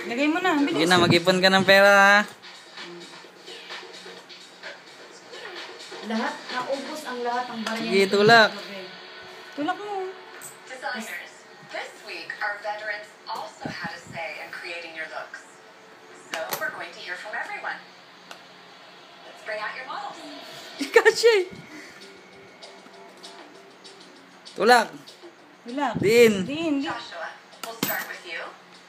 Lagay mo na, bilis. Sige na, mag-ipon ka ng pera ha. Lahat, naubos ang lahat ng barya. Sige, tulak. Tulak mo. Designers, this week our veterans also had a say in creating your looks. So we're going to hear from everyone. Let's bring out your models. Kasi. Tulak. Tulak. Din. Din. Joshua, we'll start with you.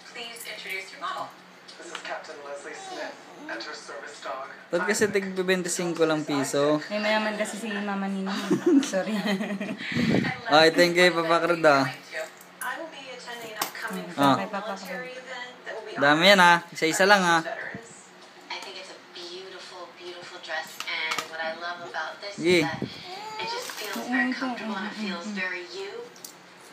Please introduce your model. This is Captain Leslie Smith, enter service dog. Ba't kasi tig 25 lang piso? May mayaman kasi si Mama Nina. Sorry. Ay, thank you, Papa Carda. I will be attending an upcoming Ah. military event that will be Dami yan ha. Isa-isa lang ha. veterans. I think it's a beautiful, beautiful dress, and what I love about this Yeah. is that it just feels very comfortable and it feels very you.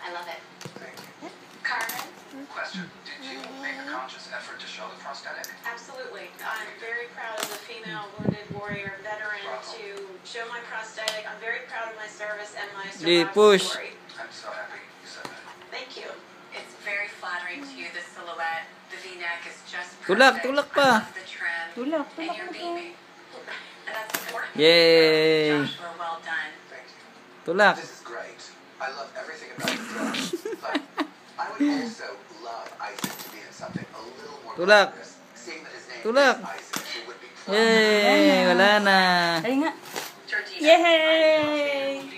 I love it. Thank you. Carmen? Question, did you make a conscious effort to show the prosthetic? Absolutely. I'm very proud as a female wounded warrior veteran to show my prosthetic. I'm very proud of my service and my Yeah, survival push. story. I'm so happy you said that. Thank you. It's very flattering to you, the silhouette. The V-neck is just perfect. Tulak, tulak pa. I love the trim. Tulak, And tulak you're mo to. beaming. And that's important. Yay! Joshua, well done. Thank you. Tulak. This is great. I love everything about this dress. But I would also love Isaac to be in something a little more Tulak. glamorous. Seeing that his name Tulak. is Isaac, he would be proud. Yay! Wala na. Ay nga. Georgina. Yay!